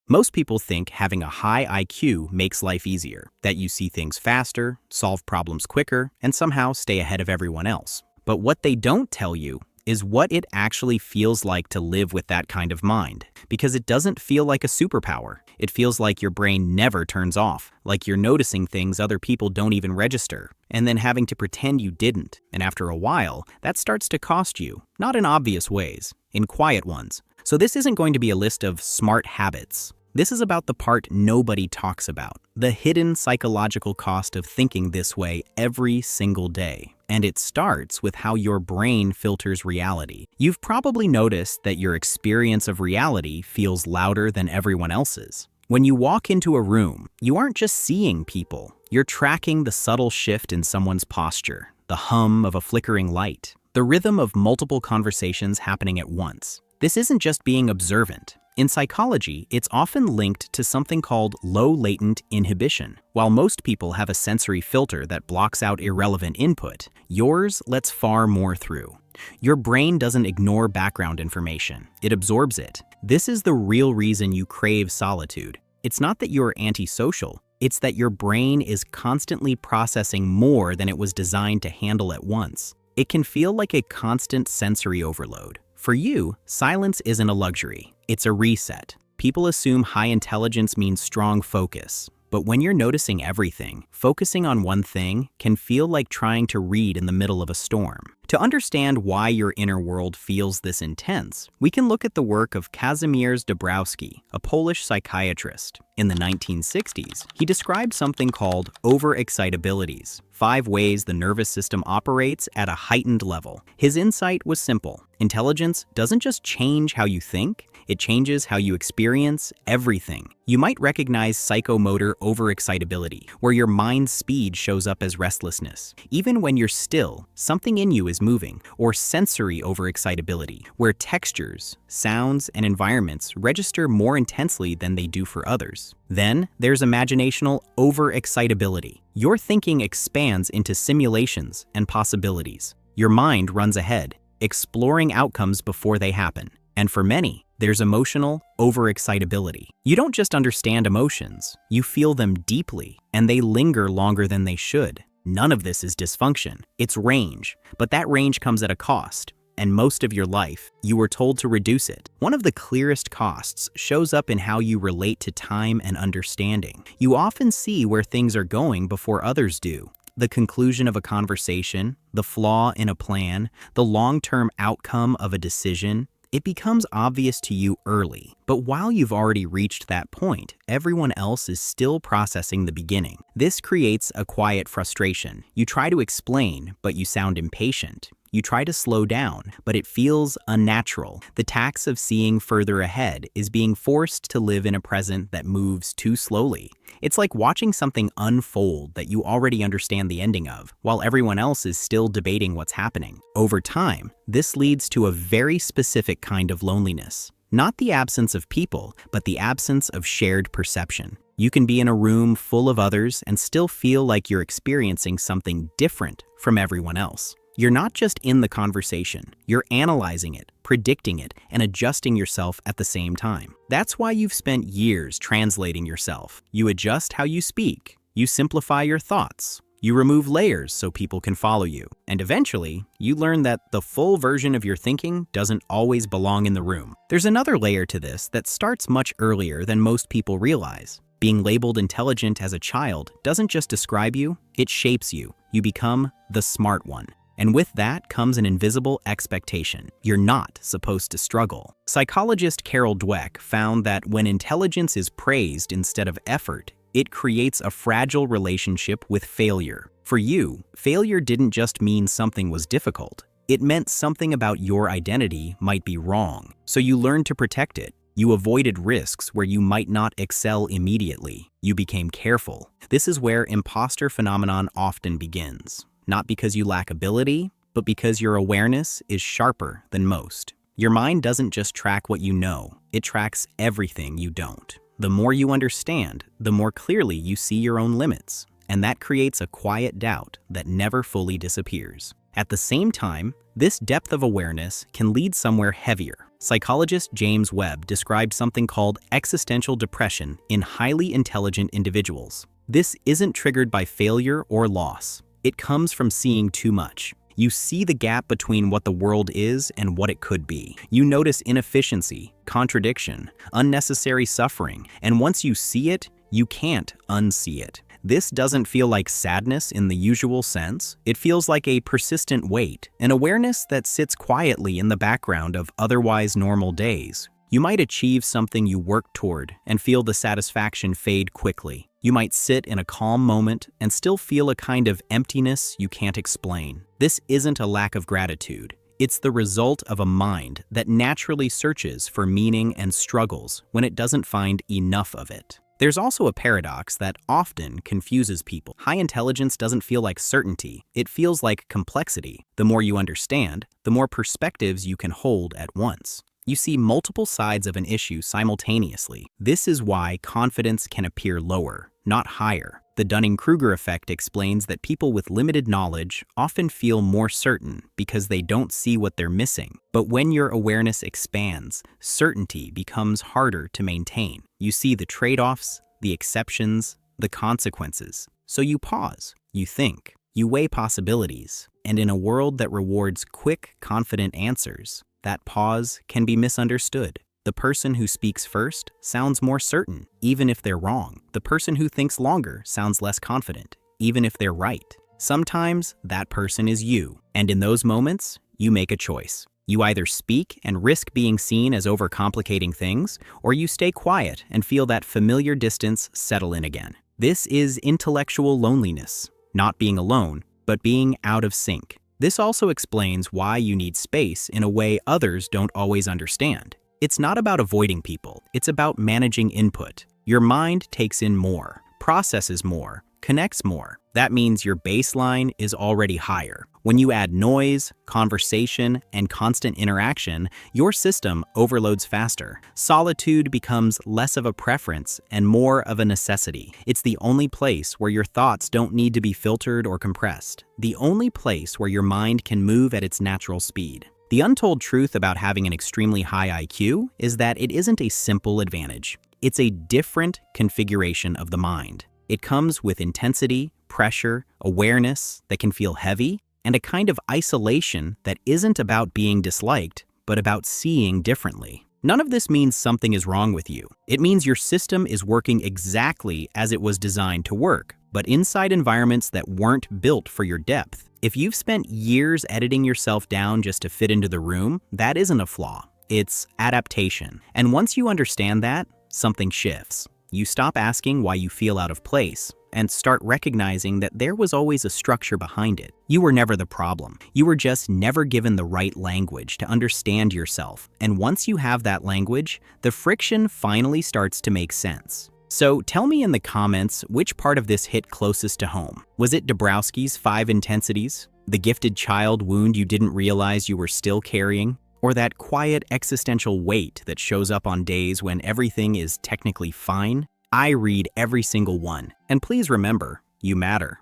Most people think having a high IQ makes life easier, that you see things faster, solve problems quicker, and somehow stay ahead of everyone else. But what they don't tell you is what it actually feels like to live with that kind of mind, because it doesn't feel like a superpower. It feels like your brain never turns off, like you're noticing things other people don't even register, and then having to pretend you didn't. And after a while, that starts to cost you, not in obvious ways, in quiet ones. So this isn't going to be a list of smart habits. This is about the part nobody talks about, the hidden psychological cost of thinking this way every single day. And it starts with how your brain filters reality. You've probably noticed that your experience of reality feels louder than everyone else's. When you walk into a room, you aren't just seeing people. You're tracking the subtle shift in someone's posture, the hum of a flickering light, the rhythm of multiple conversations happening at once. This isn't just being observant. In psychology, it's often linked to something called low-latent inhibition. While most people have a sensory filter that blocks out irrelevant input, yours lets far more through. Your brain doesn't ignore background information, it absorbs it. This is the real reason you crave solitude. It's not that you're antisocial, it's that your brain is constantly processing more than it was designed to handle at once. It can feel like a constant sensory overload. For you, silence isn't a luxury, it's a reset. People assume high intelligence means strong focus, but when you're noticing everything, focusing on one thing can feel like trying to read in the middle of a storm. To understand why your inner world feels this intense, we can look at the work of Kazimierz Dabrowski, a Polish psychiatrist. In the 1960s, he described something called overexcitabilities, 5 ways the nervous system operates at a heightened level. His insight was simple. Intelligence doesn't just change how you think, it changes how you experience everything. You might recognize psychomotor overexcitability, where your mind's speed shows up as restlessness. Even when you're still, something in you is moving, or sensory overexcitability, where textures, sounds, and environments register more intensely than they do for others. Then there's imaginational overexcitability. Your thinking expands into simulations and possibilities. Your mind runs ahead, exploring outcomes before they happen. And for many, there's emotional overexcitability. You don't just understand emotions, you feel them deeply, and they linger longer than they should. None of this is dysfunction, it's range, but that range comes at a cost. And most of your life, you were told to reduce it. One of the clearest costs shows up in how you relate to time and understanding. You often see where things are going before others do. The conclusion of a conversation, the flaw in a plan, the long-term outcome of a decision. It becomes obvious to you early, but while you've already reached that point, everyone else is still processing the beginning. This creates a quiet frustration. You try to explain, but you sound impatient. You try to slow down, but it feels unnatural. The tax of seeing further ahead is being forced to live in a present that moves too slowly. It's like watching something unfold that you already understand the ending of, while everyone else is still debating what's happening. Over time, this leads to a very specific kind of loneliness. Not the absence of people, but the absence of shared perception. You can be in a room full of others and still feel like you're experiencing something different from everyone else. You're not just in the conversation, you're analyzing it, predicting it, and adjusting yourself at the same time. That's why you've spent years translating yourself. You adjust how you speak, you simplify your thoughts, you remove layers so people can follow you, and eventually, you learn that the full version of your thinking doesn't always belong in the room. There's another layer to this that starts much earlier than most people realize. Being labeled intelligent as a child doesn't just describe you, it shapes you. You become the smart one. And with that comes an invisible expectation. You're not supposed to struggle. Psychologist Carol Dweck found that when intelligence is praised instead of effort, it creates a fragile relationship with failure. For you, failure didn't just mean something was difficult. It meant something about your identity might be wrong. So you learned to protect it. You avoided risks where you might not excel immediately. You became careful. This is where imposter phenomenon often begins. Not because you lack ability, but because your awareness is sharper than most. Your mind doesn't just track what you know, it tracks everything you don't. The more you understand, the more clearly you see your own limits, and that creates a quiet doubt that never fully disappears. At the same time, this depth of awareness can lead somewhere heavier, Psychologist James Webb described something called existential depression in highly intelligent individuals. This isn't triggered by failure or loss. It comes from seeing too much. You see the gap between what the world is and what it could be. You notice inefficiency, contradiction, unnecessary suffering, and once you see it, you can't unsee it. This doesn't feel like sadness in the usual sense. It feels like a persistent weight, an awareness that sits quietly in the background of otherwise normal days. You might achieve something you worked toward and feel the satisfaction fade quickly. You might sit in a calm moment and still feel a kind of emptiness you can't explain. This isn't a lack of gratitude. It's the result of a mind that naturally searches for meaning and struggles when it doesn't find enough of it. There's also a paradox that often confuses people. High intelligence doesn't feel like certainty, it feels like complexity. The more you understand, the more perspectives you can hold at once. You see multiple sides of an issue simultaneously. This is why confidence can appear lower, not higher. The Dunning-Kruger effect explains that people with limited knowledge often feel more certain because they don't see what they're missing. But when your awareness expands, certainty becomes harder to maintain. You see the trade-offs, the exceptions, the consequences. So you pause, you think, you weigh possibilities, and in a world that rewards quick, confident answers, that pause can be misunderstood. The person who speaks first sounds more certain, even if they're wrong. The person who thinks longer sounds less confident, even if they're right. Sometimes that person is you, and in those moments, you make a choice. You either speak and risk being seen as overcomplicating things, or you stay quiet and feel that familiar distance settle in again. This is intellectual loneliness, not being alone, but being out of sync. This also explains why you need space in a way others don't always understand. It's not about avoiding people, it's about managing input. Your mind takes in more, processes more, connects more. That means your baseline is already higher. When you add noise, conversation, and constant interaction, your system overloads faster. Solitude becomes less of a preference and more of a necessity. It's the only place where your thoughts don't need to be filtered or compressed. The only place where your mind can move at its natural speed. The untold truth about having an extremely high IQ is that it isn't a simple advantage. It's a different configuration of the mind. It comes with intensity, pressure, awareness that can feel heavy, and a kind of isolation that isn't about being disliked, but about seeing differently. None of this means something is wrong with you. It means your system is working exactly as it was designed to work, but inside environments that weren't built for your depth. If you've spent years editing yourself down just to fit into the room, that isn't a flaw. It's adaptation. And once you understand that, something shifts. You stop asking why you feel out of place and start recognizing that there was always a structure behind it. You were never the problem. You were just never given the right language to understand yourself. And once you have that language, the friction finally starts to make sense. So tell me in the comments which part of this hit closest to home. Was it Dabrowski's 5 Intensities? The gifted child wound you didn't realize you were still carrying? Or that quiet existential weight that shows up on days when everything is technically fine? I read every single one. And please remember, you matter.